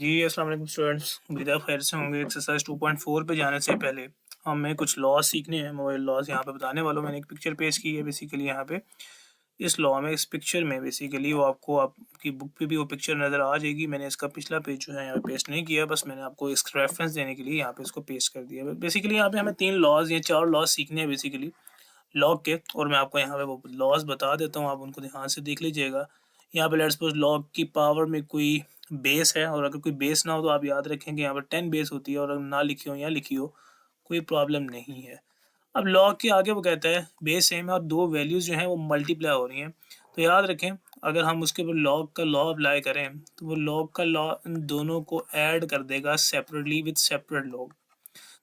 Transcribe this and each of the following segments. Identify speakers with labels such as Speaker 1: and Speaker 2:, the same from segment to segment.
Speaker 1: जी, अस्सलाम वालेकुम स्टूडेंट्स। उम्मीद है खैर से होंगे। एक्सरसाइज 2.4 पे जाने से पहले हमें कुछ लॉज सीखने हैं। मोबाइल लॉज यहाँ पे बताने वालों मैंने एक पिक्चर पेश की है बेसिकली यहाँ पे। इस लॉ में इस पिक्चर में बेसिकली वो आपको आपकी बुक पे भी वो पिक्चर नज़र आ जाएगी। मैंने इसका पिछला पेज जो है यहाँ पे पेस्ट नहीं किया, बस मैंने आपको इसका रेफरेंस देने के लिए यहाँ पे इसको पेस्ट कर दिया। बेसिकली यहाँ पे हमें 3 लॉज या 4 लॉज सीखने हैं बेसिकली लॉग के, और मैं आपको यहाँ पे वो लॉज बता देता हूँ, आप उनको ध्यान से देख लीजिएगा। यहाँ पे लेट्स सपोज लॉग की पावर में कोई बेस है, और अगर कोई बेस ना हो तो आप याद रखेंगे यहाँ पर 10 बेस होती है, और अगर ना लिखी हो या लिखी हो कोई प्रॉब्लम नहीं है। अब लॉग के आगे वो कहता है बेस सेम है और दो वैल्यूज जो हैं वो मल्टीप्लाई हो रही हैं, तो याद रखें अगर हम उसके ऊपर लॉग का लॉ अप्लाई करें तो वो लॉग का लॉ इन दोनों को ऐड कर देगा सेपरेटली विद सेपरेट लॉग।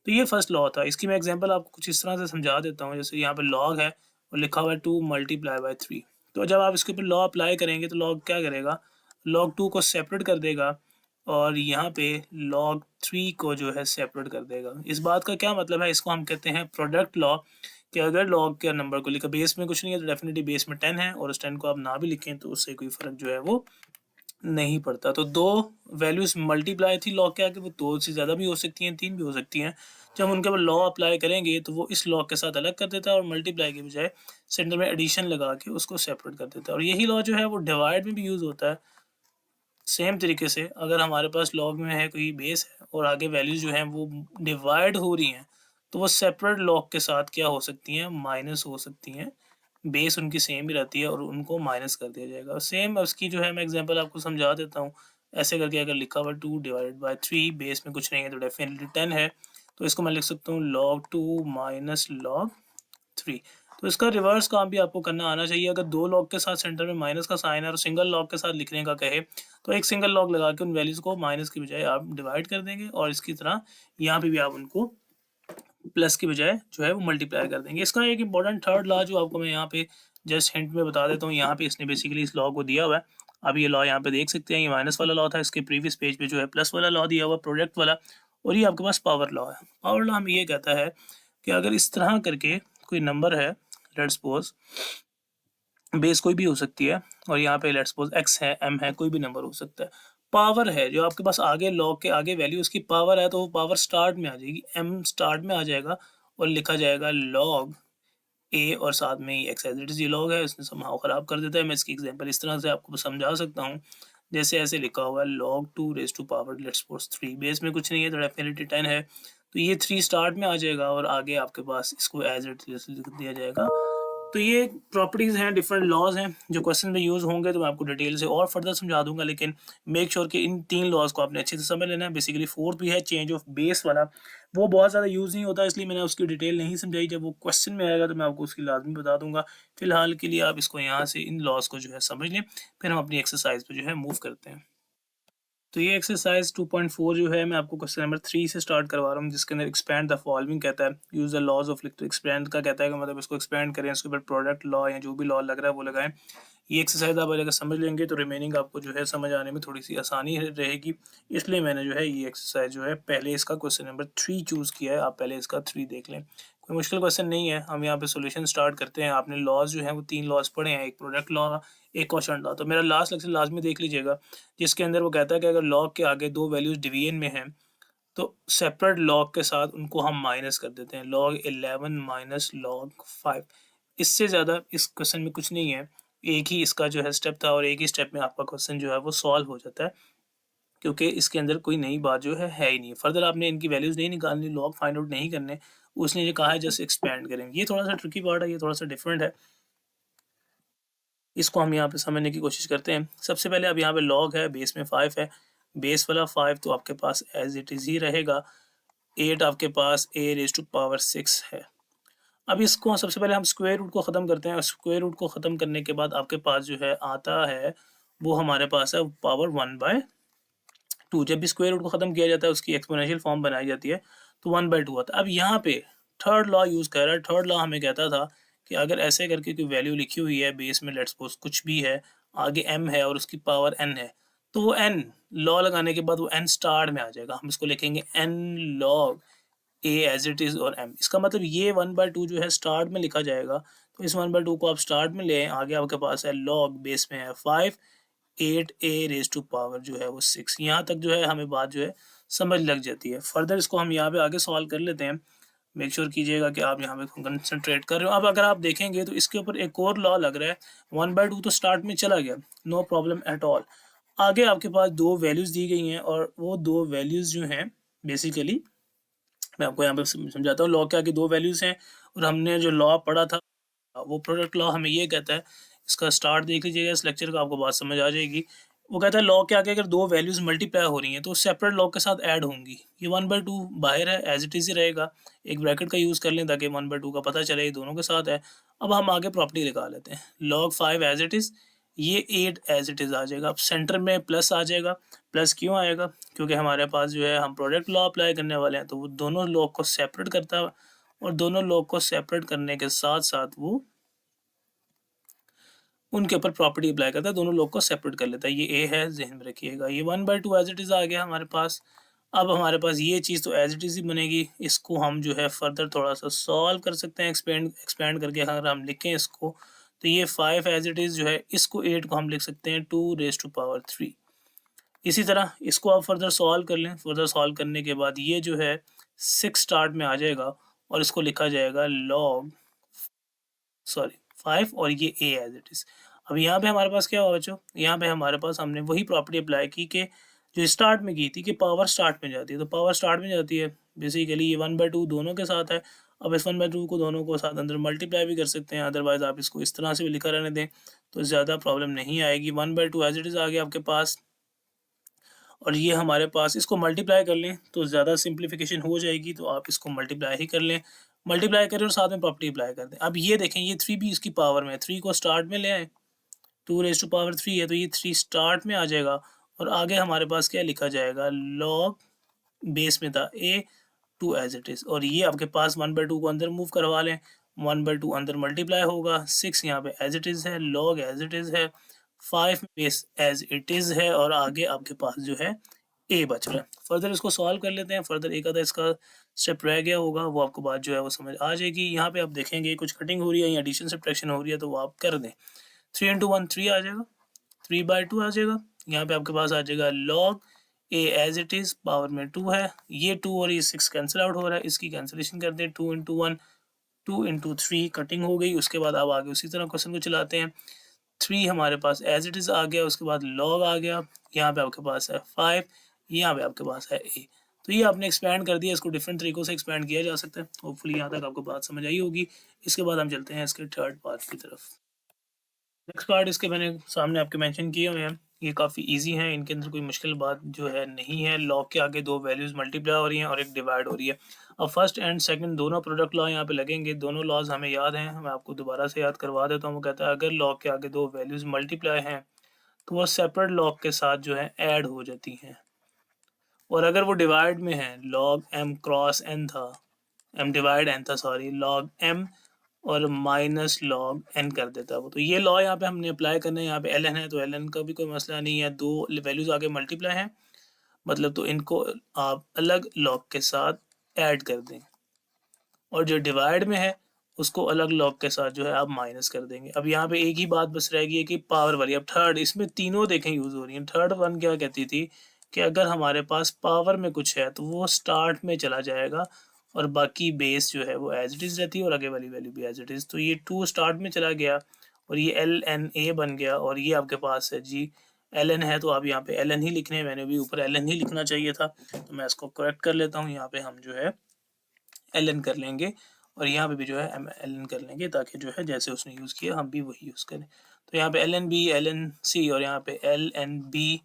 Speaker 1: तो ये फर्स्ट लॉ था। इसकी मैं एग्जांपल आपको कुछ इस तरह से समझा देता हूँ। जैसे यहाँ पे लॉग है और लिखा हुआ है 2 मल्टीप्लाई बाय 3। तो जब आप इसके ऊपर लॉ अप्लाई करेंगे तो लॉग क्या करेगा, लॉग 2 को सेपरेट कर देगा और यहाँ पे लॉग 3 को जो है सेपरेट कर देगा। इस बात का क्या मतलब है, इसको हम कहते हैं प्रोडक्ट लॉ। कि अगर लॉग के नंबर को लिखा बेस में कुछ नहीं है तो डेफिनेटली बेस में 10 है, और उस 10 को आप ना भी लिखें तो उससे कोई फर्क जो है वो नहीं पड़ता। तो दो वैल्यूज मल्टीप्लाई थी लॉ के आगे, वो दो से ज़्यादा भी हो सकती हैं, 3 भी हो सकती हैं। जब हम उनके ऊपर लॉ अप्लाई करेंगे तो वो इस लॉ के साथ अलग कर देता है और मल्टीप्लाई के बजाय सेंटर में एडिशन लगा के उसको सेपरेट कर देता है। और यही लॉ जो है वो डिवाइड में भी यूज़ होता है। सेम तरीके से अगर हमारे पास लॉग में है कोई बेस है और आगे वैल्यूज जो हैं वो डिवाइड हो रही हैं, तो वो सेपरेट लॉग के साथ क्या हो सकती हैं, माइनस हो सकती हैं। बेस उनकी सेम ही रहती है और उनको माइनस कर दिया जाएगा। सेम उसकी जो है मैं एग्जांपल आपको समझा देता हूँ। ऐसे करके अगर लिखा हुआ 2 डिवाइडेड बाय 3, बेस में कुछ नहीं है तो डेफिनेटली 10 है, तो इसको मैं लिख सकता हूँ log 2 माइनस log 3। तो इसका रिवर्स काम भी आपको करना आना चाहिए। अगर दो लॉग के साथ सेंटर में माइनस का साइन है और सिंगल लॉग के साथ लिखने का कहे तो एक सिंगल लॉग लगा के उन वैल्यूज को माइनस की बजाय आप डिवाइड कर देंगे, और इसकी तरह यहाँ पे भी आप उनको प्लस की बजाय जो है वो मल्टीप्लाई कर देंगे। इसका एक इंपॉर्टेंट थर्ड लॉ जो आपको मैं यहाँ पे जस्ट हिंट में बता देता हूँ। यहाँ पे इसने बेसिकली इस लॉ को दिया हुआ है। अब ये लॉ यहाँ पे देख सकते हैं, ये माइनस वाला लॉ था, इसके प्रीवियस पेज पे जो है प्लस वाला लॉ दिया हुआ प्रोडक्ट वाला, और ये आपके पास पावर लॉ है। पावर लॉ हमें ये कहता है कि अगर इस तरह करके कोई नंबर है, लेट्स सपोज बेस कोई भी हो सकती है, और यहाँ पे लेट्स सपोज x है, m है, कोई भी नंबर हो सकता है। पावर है जो आपके पास आगे लॉग के आगे वैल्यू उसकी पावर है, तो वो पावर स्टार्ट में आ जाएगी, m स्टार्ट में आ जाएगा और लिखा जाएगा log a, और साथ में ही x एज इट इज ये log है, उसने समहाउ खराब कर देता है। मैं इसकी एग्जांपल इस तरह से आपको समझा सकता हूँ। जैसे ऐसे लिखा हुआ है log 2 raise to power let's suppose 3, base में कुछ नहीं है तो डेफिनेटली 10 है, तो ये 3 स्टार्ट में आ जाएगा और आगे आपके पास इसको एज इट इज लिख दिया जाएगा। तो ये प्रॉपर्टीज़ हैं, डिफरेंट लॉज हैं जो क्वेश्चन में यूज़ होंगे, तो मैं आपको डिटेल से और फर्दर समझा दूंगा। लेकिन मेक श्योर कि इन 3 लॉज को आपने अच्छे से समझ लेना है। बेसिकली फोर्थ भी है चेंज ऑफ बेस वाला, वो बहुत ज़्यादा यूज़ नहीं होता, इसलिए मैंने उसकी डिटेल नहीं समझाई। जब वो क्वेश्चन में आएगा तो मैं आपको उसकी लाजमी बता दूंगा। फिलहाल के लिए आप इसको यहाँ से इन लॉज को जो है समझ लें, फिर हम अपनी एक्सरसाइज पर जो है मूव करते हैं। तो ये एक्सरसाइज 2.4 जो है मैं आपको क्वेश्चन नंबर 3 से स्टार्ट करवा रहा हूँ, जिसके अंदर एक्सपैंड द फॉलोइंग कहता है। यूज द लॉज ऑफ लिख, तो एक्सपैंड का कहता है कि मतलब इसको एक्सपैंड करें, इसके ऊपर प्रोडक्ट लॉ या जो भी लॉ लग रहा है वो लगाएं। ये एक्सरसाइज आप अगर समझ लेंगे तो रिमेनिंग आपको जो है समझ आने में थोड़ी सी आसानी रहेगी। इसलिए मैंने जो है ये एक्सरसाइज जो है पहले इसका क्वेश्चन नंबर 3 चूज़ किया है। आप पहले इसका 3 देख लें, कोई मुश्किल क्वेश्चन नहीं है। हम यहाँ पे सोल्यूशन स्टार्ट करते हैं। आपने लॉज जो है वो 3 लॉज पढ़े हैं, एक प्रोडक्ट लॉ, एक क्वेश्चन लॉ। तो मेरा लास्ट लेक्चर लाजमी देख लीजिएगा, जिसके अंदर वो कहता है कि अगर लॉग के आगे दो वैल्यूज डिवीजन में हैं तो सेपरेट लॉग के साथ उनको हम माइनस कर देते हैं। log 11 minus log 5। इससे ज़्यादा इस क्वेश्चन में कुछ नहीं है। एक ही इसका जो है स्टेप था और एक ही स्टेप में आपका क्वेश्चन जो है वो सॉल्व हो जाता है, क्योंकि इसके अंदर कोई नई बात जो है ही नहीं। फर्दर आपने इनकी वैल्यूज नहीं निकालनी, लॉग फाइंड आउट नहीं करने। उसने जो कहा है जस्ट एक्सपेंड करेंगे। ये थोड़ा सा ट्रिकी पार्ट है, ये थोड़ा सा डिफरेंट है। इसको हम यहाँ पे समझने की कोशिश करते हैं। सबसे पहले अब यहाँ पे log है, बेस में 5 है, बेस वाला 5 तो आपके पास एज इट इज़ ही रहेगा। 8 आपके पास a रेज टू पावर 6 है। अब इसको सबसे पहले हम स्क्वायर रूट को ख़त्म करते हैं। स्क्वायर रूट को ख़त्म करने के बाद आपके पास जो है आता है वो हमारे पास है पावर 1/2। जब भी स्क्वायर रूट को ख़त्म किया जाता है उसकी एक्सपोनेंशियल फॉर्म बनाई जाती है, तो 1/2 आता है। अब यहाँ पे थर्ड लॉ यूज़ कर रहा है। थर्ड लॉ हमें कहता था कि अगर ऐसे करके कोई वैल्यू लिखी हुई है बेस में, लेट्स सपोज कुछ भी है, आगे m है और उसकी पावर n है, तो वो n लॉ लगाने के बाद वो n स्टार में आ जाएगा। हम इसको लिखेंगे n log a as it is और m। इसका मतलब ये 1/2 जो है स्टार्ट में लिखा जाएगा। तो इस 1/2 को आप स्टार्ट में ले, आगे आपके पास है log, बेस में है 5, 8a⁻⁴ जो है वो 6। यहाँ तक जो है हमें बात जो है समझ लग जाती है। फर्दर इसको हम यहाँ पे आगे सॉल्व कर लेते हैं। मेक श्योर कीजिएगा कि आप यहाँ पे कंसंट्रेट कर रहे हो। अब अगर आप देखेंगे तो इसके ऊपर एक और लॉ लग रहा है, 1/2 तो स्टार्ट में चला गया, नो प्रॉब्लम एट ऑल। आगे आपके पास दो वैल्यूज दी गई हैं और वो दो वैल्यूज जो हैं बेसिकली मैं आपको यहाँ पे समझाता हूँ। लॉ के आगे दो वैल्यूज हैं और हमने जो लॉ पढ़ा था वो प्रोडक्ट लॉ हमें ये कहता है, इसका स्टार्ट देख लीजिएगा इस लेक्चर का, आपको बात समझ आ जाएगी। वो कहता है लॉ के आगे अगर दो वैल्यूज मल्टीप्लाई हो रही हैं तो सेपरेट लॉ के साथ ऐड होंगी। ये 1/2 बाहर है, एज इट इज ही रहेगा। एक ब्रैकेट का यूज कर लें ताकि 1/2 का पता चले, ये दोनों के साथ है। अब हम आगे प्रॉपर्टी निकाल लेते हैं। log 5 एज इट इज, ये 8 एज इट इज आ जाएगा। अब सेंटर में प्लस आ जाएगा। प्लस क्यों आएगा? क्योंकि हमारे पास जो है हम प्रोडक्ट लॉ अप्लाई करने वाले हैं, तो वो दोनों लॉ को सेपरेट करता है और दोनों लॉ को सेपरेट करने के साथ साथ वो उनके ऊपर प्रॉपर्टी अप्लाई करता है, दोनों लोग को सेपरेट कर लेता है। ये ए है, जहन में रखिएगा। ये 1/2 एज इट इज आ गया हमारे पास। अब हमारे पास ये चीज़ तो एज इट इज ही बनेगी। इसको हम जो है फर्दर थोड़ा सा सॉल्व कर सकते हैं, एक्सपेंड करके। अगर हम लिखें इसको तो ये 5 एज इट इज जो है, इसको 8 को हम लिख सकते हैं 2⁻3। इसी तरह इसको आप फर्दर सॉल्व कर लें। फर्दर सॉल्व करने के बाद ये जो है 6 स्टार्ट में आ जाएगा और इसको लिखा जाएगा log 5 और ये a एज इट इज। अब यहाँ पे हमारे पास क्या हुआ बच्चों, यहाँ पे हमारे पास हमने वही प्रॉपर्टी अप्लाई की कि जो स्टार्ट में की थी कि पावर स्टार्ट में जाती है, तो पावर स्टार्ट में जाती है बेसिकली। ये 1/2 दोनों के साथ है। अब इस 1/2 को दोनों को साथ अंदर मल्टीप्लाई भी कर सकते हैं, अदरवाइज आप इसको इस तरह से भी लिखा रहने दें तो ज़्यादा प्रॉब्लम नहीं आएगी। 1/2 एज इट इज़ आ गया आपके पास और ये हमारे पास, इसको मल्टीप्लाई कर लें तो ज़्यादा सिंप्लीफिकेशन हो जाएगी, तो आप इसको मल्टीप्लाई ही कर लें। मल्टीप्लाई करें और साथ में प्रॉपर्टी अप्लाई कर दें। अब ये देखें, ये 3 भी इसकी पावर में है। 3 को स्टार्ट में ले आए, 2⁻3 है तो ये 3 स्टार्ट में आ जाएगा और आगे हमारे पास क्या लिखा जाएगा, लॉग बेस में था ए 2 एज इट इज़। और ये आपके पास 1/2 को अंदर मूव करवा लें, 1/2 अंदर मल्टीप्लाई होगा, 6 यहाँ पे एज इट इज़ है, लॉग एज इट इज़ है, 5 बेस एज इट इज़ है और आगे आपके पास जो है ए बच रहा है। फर्दर इसको सॉल्व कर लेते हैं। फर्दर एक आधा इसका स्टेप रह गया होगा, वो आपको बात जो है वो समझ आ जाएगी। यहाँ पे आप देखेंगे कुछ कटिंग हो रही है या एडिशन सब्ट्रैक्शन हो रही है, तो वो आप कर दें। 3 × 1 3 आ जाएगा, 3/2 आ जाएगा। यहाँ पे आपके पास आ जाएगा log a as it is, power में 2 है। ये 2 और ये 6 कैंसिल आउट हो रहा है, इसकी कैंसिलेशन करते हैं। 2 × 1 2 × 3 कटिंग हो गई। उसके बाद आप आगे उसी तरह क्वेश्चन को चलाते हैं। 3 हमारे पास एज इट इज आ गया, उसके बाद log आ गया। यहाँ पे आपके पास है 5, यहाँ पे आपके पास है a। तो ये आपने एक्सपैंड कर दिया। इसको डिफरेंट तरीकों से एक्सपैंड किया जा सकता है। होपफुली यहाँ तक आपको बात समझ आई होगी। इसके बाद हम चलते हैं इसके थर्ड पार्ट की तरफ। नेक्स्ट पार्ट इसके मैंने सामने आपके मेंशन किए हुए हैं। ये काफ़ी इजी हैं, इनके अंदर कोई मुश्किल बात जो है नहीं है। लॉग के आगे दो वैल्यूज़ मल्टीप्लाई हो रही हैं और एक डिवाइड हो रही है। अब फर्स्ट एंड सेकंड दोनों प्रोडक्ट लॉ यहाँ पे लगेंगे। दोनों लॉज हमें याद हैं, मैं आपको दोबारा से याद करवा देता हूँ। वो कहता है अगर लॉग के आगे दो वैल्यूज़ मल्टीप्लाई हैं तो वो सेपरेट लॉग के साथ जो है ऐड हो जाती हैं। और अगर वो डिवाइड में है, लॉग m क्रॉस n था, m डिवाइड n था सॉरी, लॉग m और माइनस लॉग n कर देता है वो। तो ये लॉ यहाँ पे हमने अप्लाई करना है। यहाँ पे ln है तो ln का भी कोई मसला नहीं है। दो वैल्यूज आगे मल्टीप्लाई हैं मतलब, तो इनको आप अलग लॉग के साथ ऐड कर दें और जो डिवाइड में है उसको अलग लॉग के साथ जो है आप माइनस कर देंगे। अब यहाँ पे एक ही बात बस रहेगी है कि पावर वाली। अब थर्ड, इसमें तीनों देखें यूज हो रही हैं। थर्ड वन क्या कहती थी कि अगर हमारे पास पावर में कुछ है तो वो स्टार्ट में चला जाएगा और बाकी बेस जो है वो एज इट इज रहती है और आगे वाली वैल्यू भी एज इट इज। तो ये 2 स्टार्ट में चला गया और ये LNA बन गया और ये आपके पास है जी LN है, तो आप यहाँ पे LN ही लिखने हैं। मैंने भी ऊपर LN ही लिखना चाहिए था, तो मैं इसको करेक्ट कर लेता हूँ। यहाँ पे हम जो है LN कर लेंगे और यहाँ पे भी जो है LN कर लेंगे, ताकि जो है जैसे उसने यूज़ किया हम भी वही यूज़ करें। तो यहाँ पे LNB LNC और यहाँ पे LNB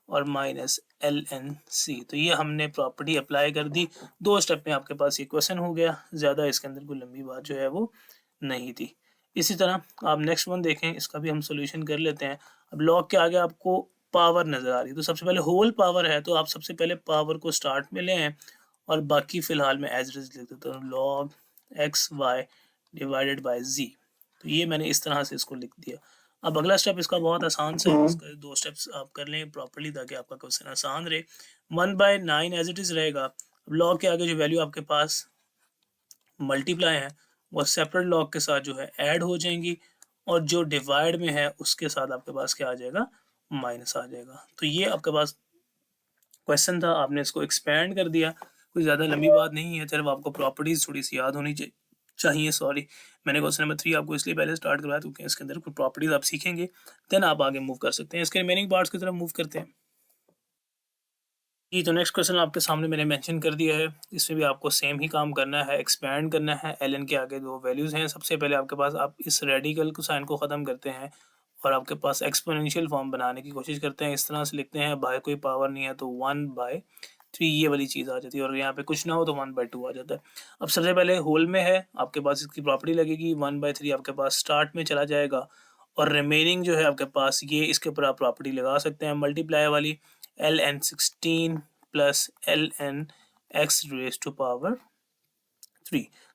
Speaker 1: और माइनस LNC। तो ये हमने प्रॉपर्टी अप्लाई कर दी। 2 स्टेप में आपके पास ये क्वेश्चन हो गया। ज़्यादा इसके अंदर कोई लंबी बात जो है वो नहीं थी। इसी तरह आप नेक्स्ट वन देखें, इसका भी हम सोल्यूशन कर लेते हैं। अब लॉग के आगे आपको पावर नज़र आ रही है, तो सबसे पहले होल पावर है तो आप सबसे पहले पावर को स्टार्ट में ले आएँ और बाकी फ़िलहाल मैं एज इट इज़ लिख देता हूँ, log xy divided by z। तो ये मैंने इस तरह से इसको लिख दिया। अब अगला स्टेप इसका बहुत आसान सा है। इसका 2 स्टेप्स आप कर लें प्रॉपर्ली ताकि आपका क्वेश्चन आसान रहे। 1/9 एज इट इज़ रहेगा। अब लॉग के आगे जो वैल्यू आपके पास मल्टीप्लाई है वो सेपरेट लॉग के साथ जो है ऐड हो जाएंगी और जो डिवाइड में है उसके साथ आपके पास क्या आ जाएगा, माइनस आ जाएगा। तो ये आपके पास क्वेश्चन था, आपने इसको एक्सपेंड कर दिया, कोई ज़्यादा लंबी बात नहीं है, सिर्फ आपको प्रॉपर्टीज़ थोड़ी सी याद होनी चाहिए। सॉरी, मैंने क्वेश्चन नंबर 3 आपको इसलिए पहले स्टार्ट करवाया क्योंकि इसके अंदर कुछ प्रॉपर्टीज़ आप सीखेंगे, देन आप आगे मूव कर सकते हैं। इसके रिमेनिंग पार्ट्स की तरफ मूव करते हैं। जी, तो नेक्स्ट क्वेश्चन आपके सामने मैंने मेंशन कर दिया है। इसमें भी आपको सेम ही काम करना है, एक्सपेंड करना है। ln के आगे दो वैल्यूज़ हैं। सबसे पहले आपके पास आप इस रेडिकल को साइन को ख़त्म करते हैं और आपके पास एक्सपोनेंशियल फॉर्म बनाने की कोशिश करते हैं। इस तरह से लिखते हैं, बाय कोई पावर नहीं है तो 1/3 ये वाली चीज़ आ जाती है और यहाँ पे कुछ ना हो तो 1/2 आ जाता है। अब सबसे पहले होल में है, आपके पास इसकी प्रॉपर्टी लगेगी, 1/3 आपके पास स्टार्ट में चला जाएगा और रिमेनिंग जो है आपके पास ये इसके ऊपर आप प्रॉपर्टी लगा सकते हैं मल्टीप्लाई वाली, ln16 प्लस ln(x)⁻3।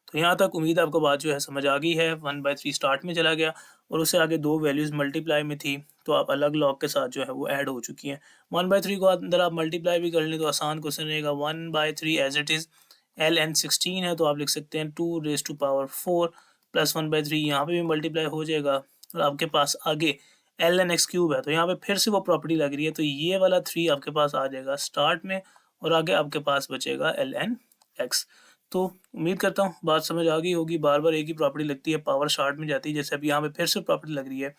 Speaker 1: तो यहाँ तक उम्मीद आपको बात जो है समझ आ गई है। 1/3 स्टार्ट में चला गया और उससे आगे दो वैल्यूज़ मल्टीप्लाई में थी तो आप अलग लॉग के साथ जो है वो ऐड हो चुकी हैं। 1/3 को अंदर आप मल्टीप्लाई भी कर लें तो आसान क्वेश्चन रहेगा। 1/3 एज इट इज़, ln16 है तो आप लिख सकते हैं 2⁻4 प्लस 1/3 यहाँ पे भी मल्टीप्लाई हो जाएगा और आपके पास आगे ln(x)³ है तो यहाँ पे फिर से वो प्रॉपर्टी लग रही है तो ये वाला 3 आपके पास आ जाएगा स्टार्ट में और आगे आपके पास बचेगा ln(x). तो उम्मीद करता हूँ बात समझ आ गई होगी। बार बार एक ही प्रॉपर्टी लगती है, पावर शार्ट में जाती है। जैसे अभी यहाँ पे फिर से प्रॉपर्टी लग रही है,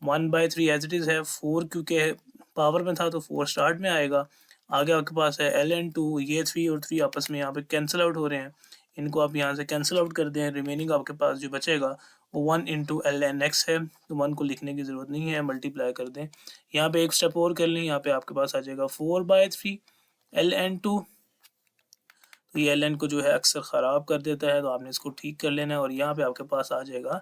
Speaker 1: 1/3 एज इट इज़ है, 4 क्योंकि पावर में था तो 4 स्टार्ट में आएगा। आगे आपके पास है ln2, ये 3 और 3 आपस में यहाँ पे कैंसिल आउट हो रहे हैं, इनको आप यहाँ से कैंसिल आउट कर दें। रिमेनिंग आपके पास जो बचेगा वो 1 इंटू ln(x) है, तो 1 को लिखने की ज़रूरत नहीं है, मल्टीप्लाई कर दें। यहाँ पे एक स्टेप और कर लें, यहाँ पे आपके पास आ जाएगा 4/3 ln2। तो ये ln को जो है अक्सर ख़राब कर देता है तो आपने इसको ठीक कर लेना है और यहाँ पे आपके पास आ जाएगा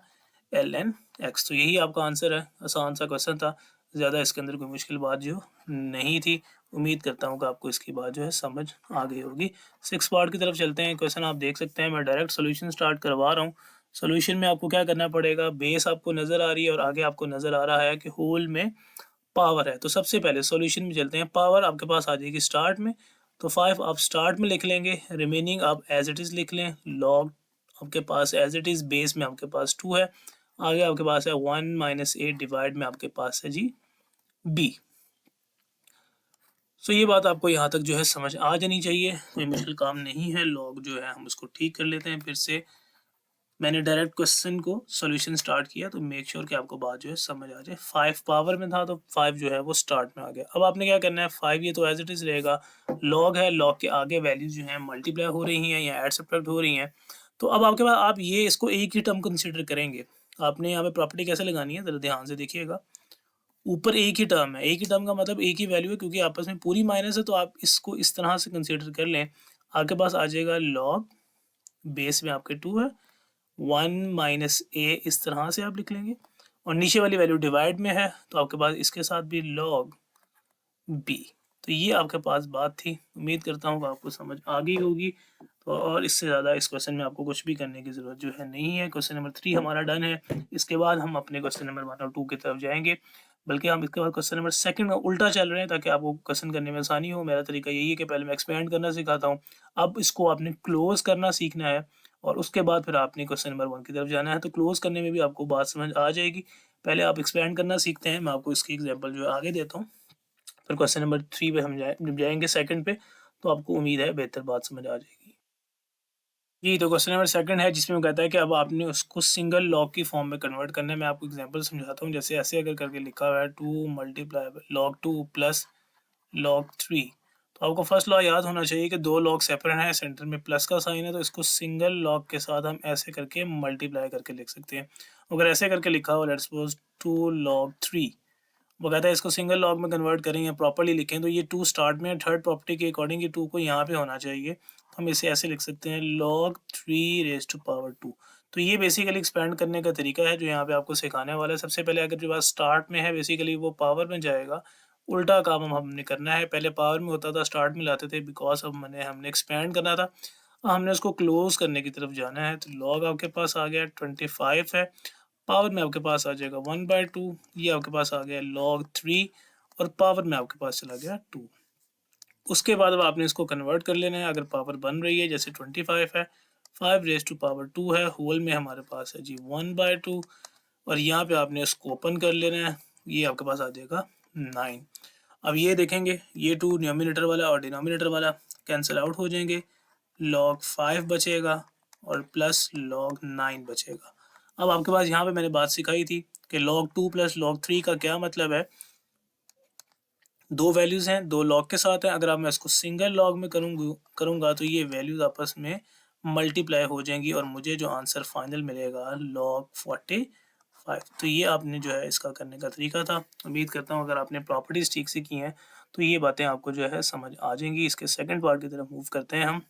Speaker 1: ln(x). तो यही आपका आंसर है। आसान सा क्वेश्चन था, ज़्यादा इसके अंदर कोई मुश्किल बात जो नहीं थी। उम्मीद करता हूँ कि आपको इसकी बात जो है समझ आ गई होगी। 6 पार्ट की तरफ चलते हैं। क्वेश्चन आप देख सकते हैं, मैं डायरेक्ट सोल्यूशन स्टार्ट करवा रहा हूँ। सोल्यूशन में आपको क्या करना पड़ेगा, बेस आपको नज़र आ रही है और आगे आपको नज़र आ रहा है कि होल में पावर है। तो सबसे पहले सॉल्यूशन में चलते हैं। पावर आपके पास आ जाएगी स्टार्ट में, तो 5 आप स्टार्ट में लिख लेंगे, रिमेनिंग आप एज इट इज़ लिख लें। लॉग आपके पास एज इट इज़, बेस में आपके पास 2 है, आगे आपके पास है 1 - 8 डिवाइड में आपके पास है जी b। सो ये बात आपको यहाँ तक जो है समझ आ जानी चाहिए, कोई मुश्किल काम नहीं है। लॉग जो है हम उसको ठीक कर लेते हैं। फिर से मैंने डायरेक्ट क्वेश्चन को सॉल्यूशन स्टार्ट किया तो मेक श्योर कि आपको बात जो है समझ आ जाए। 5 पावर में था तो 5 जो है वो स्टार्ट में आ गया। अब आपने क्या करना है, 5 ये तो एज इट इज़ रहेगा, लॉग है, लॉग के आगे वैल्यूज जो हैं मल्टीप्लाई हो रही हैं या ऐड सब्ट्रैक्ट हो रही हैं। तो अब आपके पास आप ये इसको एक ही टर्म कंसिडर करेंगे। आपने यहाँ पे प्रॉपर्टी कैसे लगानी है, ज़रा ध्यान से देखिएगा। ऊपर एक ही टर्म है, एक ही टर्म का मतलब एक ही वैल्यू है क्योंकि आपस में पूरी माइनस है तो आप इसको इस तरह से कंसिडर कर लें। आपके पास आ जाएगा लॉग, बेस में आपके 2 है, 1 - a इस तरह से आप लिख लेंगे और नीचे वाली वैल्यू डिवाइड में है तो आपके पास इसके साथ भी log b। तो ये आपके पास बात थी। उम्मीद करता हूँ कि आपको समझ आ गई होगी। तो और इससे ज़्यादा इस क्वेश्चन में आपको कुछ भी करने की ज़रूरत जो है नहीं है। क्वेश्चन नंबर 3 हमारा डन है। इसके बाद हम अपने क्वेश्चन नंबर 1 और 2 की तरफ जाएंगे, बल्कि हम इसके बाद क्वेश्चन नंबर 2 में उल्टा चल रहे हैं ताकि आपको क्वेश्चन करने में आसानी हो। मेरा तरीका यही है कि पहले मैं एक्सपेंड करना सिखाता हूँ, अब इसको आपने क्लोज करना सीखना है और उसके बाद फिर आपने क्वेश्चन नंबर 1 की तरफ जाना है। तो क्लोज करने में भी आपको बात समझ आ जाएगी। पहले आप एक्सपेंड करना सीखते हैं, मैं आपको इसकी एग्जाम्पल जो है आगे देता हूँ। फिर क्वेश्चन नंबर 3 पे हम जब जाएंगे सेकंड पे, तो आपको उम्मीद है बेहतर बात समझ आ जाएगी। जी, तो क्वेश्चन नंबर सेकंड है जिसमें वो कहता है कि अब आपने उसको सिंगल लॉग की फॉर्म में कन्वर्ट करना है। मैं आपको एग्जांपल समझाता हूँ। जैसे ऐसे अगर करके लिखा हुआ है 2 × log 2 प्लस log 3, तो आपको फर्स्ट लॉ याद होना चाहिए कि दो लॉग सेपरेट हैं, सेंटर में प्लस का साइन है तो इसको सिंगल लॉग के साथ हम ऐसे करके मल्टीप्लाई करके लिख सकते हैं। अगर ऐसे करके लिखा हो, लेट्स सपोज 2 log 3, वो कहता है इसको सिंगल लॉग में कन्वर्ट करें या प्रॉपर्ली लिखें तो ये 2 स्टार्ट में, थर्ड प्रॉपर्टी के अकॉर्डिंग ये 2 को यहाँ पे होना चाहिए। हम इसे ऐसे लिख सकते हैं log 3⁻²। तो ये बेसिकली एक्सपेंड करने का तरीका है जो यहाँ पे आपको सिखाने वाला है। सबसे पहले अगर जो बात स्टार्ट में है बेसिकली वो पावर में जाएगा, उल्टा काम हमने करना है। पहले पावर में होता था, स्टार्ट में लाते थे, बिकॉज अब हमने एक्सपेंड करना था, हमने उसको क्लोज करने की तरफ जाना है। तो लॉग आपके पास आ गया 25 है, पावर में आपके पास आ जाएगा 1/2, ये आपके पास आ गया log 3 और पावर में आपके पास चला गया 2। उसके बाद अब आपने इसको कन्वर्ट कर लेना है। अगर पावर बन रही है जैसे 25 है, 5⁻² है, होल में हमारे पास है जी 1/2 और यहाँ पे आपने इसको ओपन कर लेना है, ये आपके पास आ जाएगा 9। अब ये देखेंगे, ये 2 न्यूमरेटर वाला और डिनोमिनेटर वाला कैंसिल आउट हो जाएंगे, log 5 बचेगा और प्लस log 9 बचेगा। अब आपके पास यहाँ पे मैंने बात सिखाई थी कि log 2 प्लस log 3 का क्या मतलब है। दो वैल्यूज़ हैं, दो लॉग के साथ हैं, अगर आप मैं इसको सिंगल लॉग में करूँगा तो ये वैल्यूज़ आपस में मल्टीप्लाई हो जाएंगी और मुझे जो आंसर फाइनल मिलेगा log 45। तो ये आपने जो है इसका करने का तरीका था। उम्मीद करता हूँ अगर आपने प्रॉपर्टीज़ ठीक से की हैं तो ये बातें आपको जो है समझ आ जाएंगी। इसके सेकंड पार्ट की तरफ मूव करते हैं हम।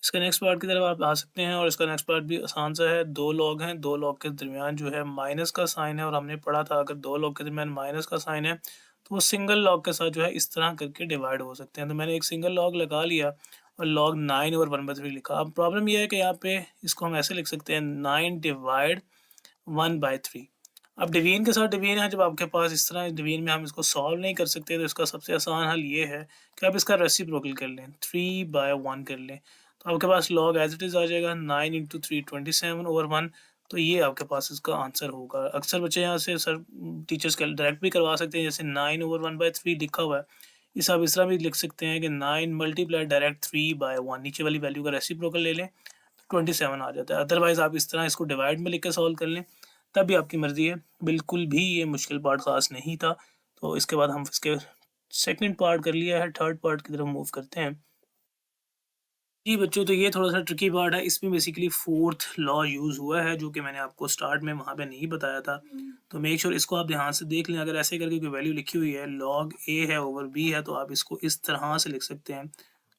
Speaker 1: इसके नेक्स्ट पार्ट की तरफ आप आ सकते हैं और इसका नेक्स्ट पार्ट भी आसान सा है। दो लॉग हैं, दो लॉग के दरमियान जो है माइनस का साइन है और हमने पढ़ा था अगर दो लॉग के दरमियान माइनस का साइन है तो वो सिंगल लॉग के साथ जो है इस तरह करके डिवाइड हो सकते हैं। तो मैंने एक सिंगल लॉग लगा लिया और log 9 और 1/3 लिखा। अब प्रॉब्लम यह है कि यहाँ पे इसको हम ऐसे लिख सकते हैं 9 डिवाइड 1/3। अब डिवीजन के साथ डिवीजन है, जब आपके पास इस तरह डिवीजन में हम इसको सॉल्व नहीं कर सकते तो इसका सबसे आसान हल ये है कि आप इसका रेसिप्रोकल कर लें, 3/1 कर लें तो आपके पास log एज इट इज़ आ जाएगा 9 इंटू 3 27/1। तो ये आपके पास इसका आंसर होगा। अक्सर बच्चे यहाँ से सर टीचर्स डायरेक्ट भी करवा सकते हैं, जैसे 9/1/3 लिखा हुआ है, इस आप इस तरह भी लिख सकते हैं कि 9 मल्टीप्लाई डायरेक्ट 3/1, नीचे वाली वैल्यू का रेसिप्रोकल ले लें तो 27 आ जाता है। अदरवाइज आप इस तरह इसको डिवाइड में लिख कर सॉल्व कर लें, तब भी आपकी मर्जी है। बिल्कुल भी ये मुश्किल पार्ट खास नहीं था। तो इसके बाद हम इसके सेकंड पार्ट कर लिया है, थर्ड पार्ट की तरफ मूव करते हैं। जी बच्चों, तो ये थोड़ा सा ट्रिकी पार्ट है। इसमें बेसिकली फोर्थ लॉ यूज़ हुआ है जो कि मैंने आपको स्टार्ट में वहाँ पे नहीं बताया था। तो मेक श्योर इसको आप ध्यान से देख लें। अगर ऐसे करके कोई वैल्यू लिखी हुई है, log a है ओवर b है, तो आप इसको इस तरह से लिख सकते हैं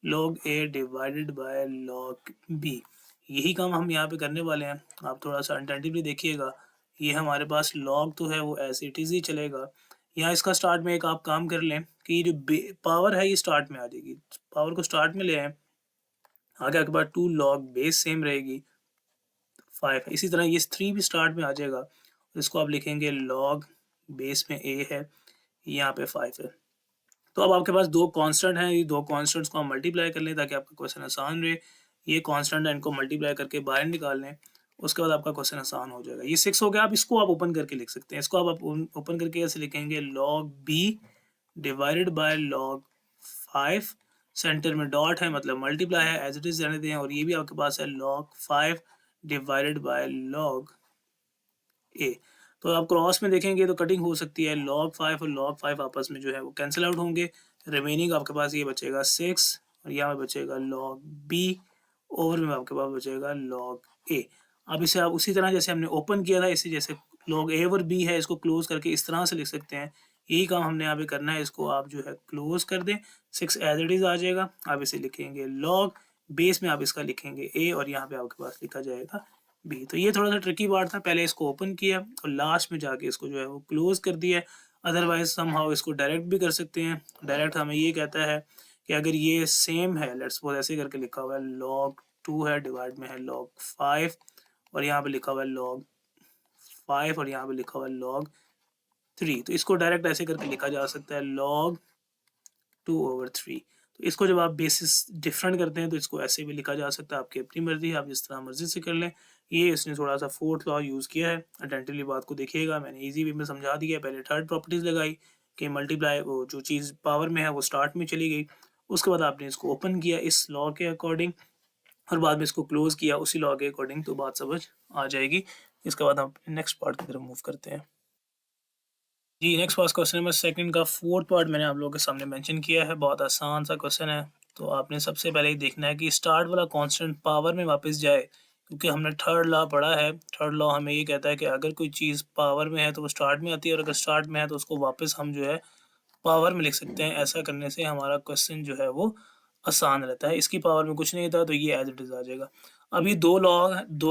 Speaker 1: log a divided by log b। यही काम हम यहाँ पे करने वाले हैं। आप थोड़ा सा अटेंटिवली देखिएगा। ये हमारे पास log तो है वो एज इट इज़ ही चलेगा। यहाँ इसका स्टार्ट में एक आप काम कर लें कि ये जो पावर है ये स्टार्ट में आ जाएगी। पावर को स्टार्ट में ले आए, आगे आपके पास 2 log बेस सेम रहेगी 5 है। इसी तरह ये 3 भी स्टार्ट में आ जाएगा। इसको आप लिखेंगे log बेस में a है, यहाँ पे 5 है। तो अब आपके पास दो कांस्टेंट हैं, ये दो कांस्टेंट्स को हम मल्टीप्लाई कर लें ताकि आपका क्वेश्चन आसान रहे। ये कांस्टेंट है, इनको मल्टीप्लाई करके बाहर निकाल लें, उसके बाद आपका क्वेश्चन आसान हो जाएगा। ये 6 हो गया। अब इसको आप ओपन करके लिख सकते हैं। इसको आप ओपन करके ऐसे लिखेंगे log b divided by log 5, centre में डॉट है मतलब मल्टीप्लाई है, एज इट इज रहने दें। और ये भी आपके पास है log 5 divided by log a। तो आप क्रॉस में देखेंगे तो कटिंग हो सकती है, log 5 और log 5 आपस में जो है वो कैंसिल आउट होंगे। रिमेनिंग आपके पास ये बचेगा 6 और यहाँ पे बचेगा log b, ओवर में आपके पास बचेगा log a। अब इसे आप उसी तरह जैसे हमने ओपन किया था, इसे जैसे log a और b है, इसको क्लोज करके इस तरह से लिख सकते हैं। यही काम हमने यहाँ पे करना है। इसको आप जो है क्लोज कर दें, 6 एज इट इज आ जाएगा। आप इसे लिखेंगे log बेस में आप इसका लिखेंगे a और यहाँ पे आपके पास लिखा जाएगा b। तो ये थोड़ा सा ट्रिकी पार्ट था। पहले इसको ओपन किया और लास्ट में जाके इसको जो है वो क्लोज कर दिया। अदरवाइज समहाउ इसको डायरेक्ट भी कर सकते हैं। डायरेक्ट हमें ये कहता है कि अगर ये सेम है, लेट्स सपोज ऐसे करके लिखा हुआ है log 2 है, डिवाइड में है log 5 और यहाँ पे लिखा हुआ है log 5 और यहाँ पे लिखा हुआ है log 3, तो इसको डायरेक्ट ऐसे करके लिखा जा सकता है log 2/3। तो इसको जब आप बेसिस डिफरेंट करते हैं तो इसको ऐसे भी लिखा जा सकता है। आपकी अपनी मर्जी है, आप जिस तरह मर्जी से कर लें। ये इसने थोड़ा सा फोर्थ लॉ यूज़ किया है। अटेंटिवली बात को देखिएगा, मैंने इजी वे में समझा दिया। पहले थर्ड प्रॉपर्टीज़ लगाई कि मल्टीप्लाई, वो जो चीज़ पावर में है वो स्टार्ट में चली गई। उसके बाद आपने इसको ओपन किया इस लॉ के अकॉर्डिंग और बाद में इसको क्लोज किया उसी लॉ के अकॉर्डिंग, तो बात समझ आ जाएगी। इसके बाद हम नेक्स्ट पार्ट की तरफ मूव करते हैं। जी, नेक्स्ट पास क्वेश्चन नंबर सेकंड का फोर्थ पार्ट मैंने आप लोगों के सामने मेंशन किया है। बहुत आसान सा क्वेश्चन है। तो आपने सबसे पहले ही देखना है कि स्टार्ट वाला कांस्टेंट पावर में वापस जाए, क्योंकि हमने थर्ड लॉ पढ़ा है। थर्ड लॉ हमें ये कहता है कि अगर कोई चीज़ पावर में है तो वो स्टार्ट में आती है, और अगर स्टार्ट में है तो उसको वापस हम जो है पावर में लिख सकते हैं। ऐसा करने से हमारा क्वेश्चन जो है वो आसान रहता है। इसकी पावर में कुछ नहीं था तो ये एज इट इज़ आ जाएगा। अभी दो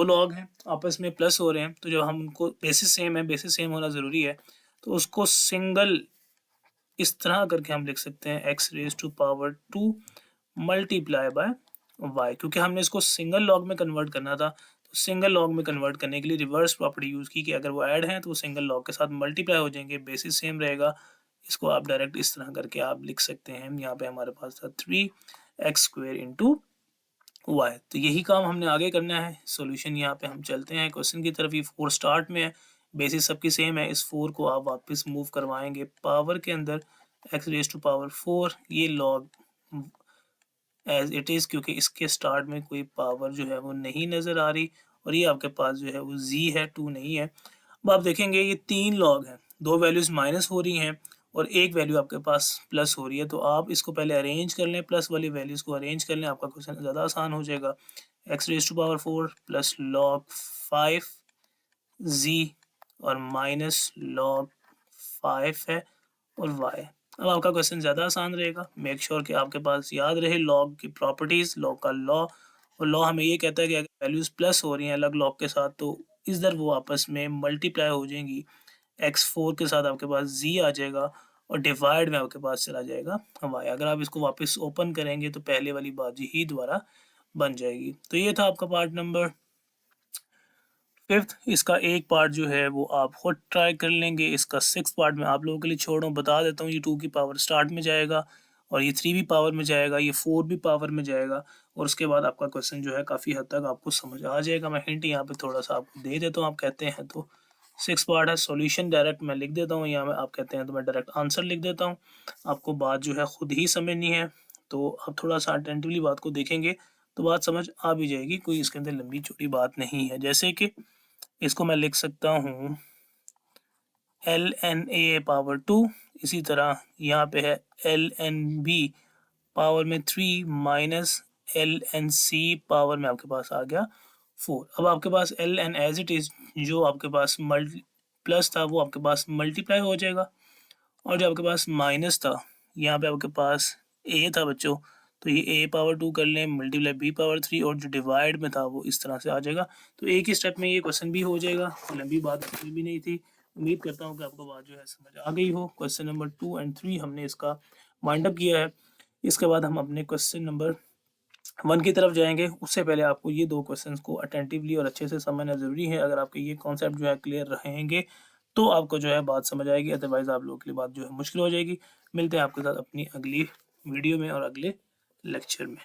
Speaker 1: लॉग हैं आपस में प्लस हो रहे हैं, तो जब हम उनको बेसिस सेम है, बेसिस सेम होना ज़रूरी है, तो उसको सिंगल इस तरह करके हम लिख सकते हैं x⁻² मल्टीप्लाई बाय y। क्योंकि हमने इसको सिंगल लॉग में कन्वर्ट करना था, तो सिंगल लॉग में कन्वर्ट करने के लिए रिवर्स प्रॉपर्टी यूज़ की कि अगर वो ऐड हैं तो वो सिंगल लॉग के साथ मल्टीप्लाई हो जाएंगे, बेसिस सेम रहेगा। इसको आप डायरेक्ट इस तरह करके आप लिख सकते हैं। यहाँ पे हमारे पास था 3x² इंटू y। तो यही काम हमने आगे करना है। सॉल्यूशन यहाँ पे हम चलते हैं क्वेश्चन की तरफ। ये 4 स्टार्ट में है, बेसिस सबकी सेम है। इस 4 को आप वापस मूव करवाएंगे पावर के अंदर, x रेज़ टू पावर 4, ये लॉग एज इट इज़, क्योंकि इसके स्टार्ट में कोई पावर जो है वो नहीं नज़र आ रही, और ये आपके पास जो है वो z है, 2 नहीं है। अब आप देखेंगे ये 3 लॉग हैं, 2 वैल्यूज़ माइनस हो रही हैं और एक वैल्यू आपके पास प्लस हो रही है। तो आप इसको पहले अरेंज कर लें, प्लस वाली वैल्यूज़ को अरेंज कर लें, आपका क्वेश्चन ज़्यादा आसान हो जाएगा। x raise to power 4 plus log 5 z और माइनस log 5 है और y। अब आपका क्वेश्चन ज़्यादा आसान रहेगा। मेक श्योर कि आपके पास याद रहे लॉग की प्रॉपर्टीज़, लॉग का लॉ, और लॉ हमें ये कहता है कि अगर वैल्यूज़ प्लस हो रही हैं अलग लॉग के साथ तो इधर वो आपस में मल्टीप्लाई हो जाएंगी। x4 के साथ आपके पास z आ जाएगा और डिवाइड में आपके पास चला जाएगा y। अगर आप इसको वापस ओपन करेंगे तो पहले वाली बात ही दोबारा बन जाएगी। तो ये था आपका पार्ट नंबर 5th। इसका एक पार्ट जो है वो आप खुद ट्राई कर लेंगे। इसका 6th पार्ट मैं आप लोगों के लिए छोड़ रहा हूँ, बता देता हूँ। ये 2 की पावर स्टार्ट में जाएगा और ये 3 भी पावर में जाएगा, ये 4 भी पावर में जाएगा, और उसके बाद आपका क्वेश्चन जो है काफ़ी हद तक आपको समझ आ जाएगा। मैं हिंट यहाँ पे थोड़ा सा आपको दे देता हूँ, आप कहते हैं तो 6 पार्ट है। सॉल्यूशन डायरेक्ट मैं लिख देता हूँ यहाँ में, आप कहते हैं तो मैं डायरेक्ट आंसर लिख देता हूँ। आपको बात जो है खुद ही समझनी है, तो आप थोड़ा सा अटेंटिवली बात को देखेंगे तो बात समझ आ भी जाएगी। कोई इसके अंदर लंबी चौड़ी बात नहीं है। जैसे कि इसको मैं लिख सकता हूँ ln पावर 2, इसी तरह यहाँ पे है ln पावर में 3 माइनस ln पावर में आपके पास आ गया 4। अब आपके पास ln एज इट इज़ जो आपके पास प्लस था वो आपके पास मल्टीप्लाई हो जाएगा, और जो आपके पास माइनस था यहाँ पे आपके पास a था बच्चों, तो ये a पावर 2 कर लें मल्टीप्लाई b पावर 3, और जो डिवाइड में था वो इस तरह से आ जाएगा। तो एक ही स्टेप में ये क्वेश्चन भी हो जाएगा। लंबी बात इसमें भी नहीं थी। उम्मीद करता हूँ कि आपको बात जो है समझ आ गई हो। क्वेश्चन नंबर 2 एंड 3 हमने इसका माइंड अप किया है। इसके बाद हम अपने क्वेश्चन नंबर 1 की तरफ जाएंगे। उससे पहले आपको ये 2 क्वेश्चंस को अटेंटिवली और अच्छे से समझना ज़रूरी है। अगर आपके ये कॉन्सेप्ट जो है क्लियर रहेंगे तो आपको जो है बात समझ आएगी, अदरवाइज़ आप लोगों के लिए बात जो है मुश्किल हो जाएगी। मिलते हैं आपके साथ अपनी अगली वीडियो में और अगले लेक्चर में।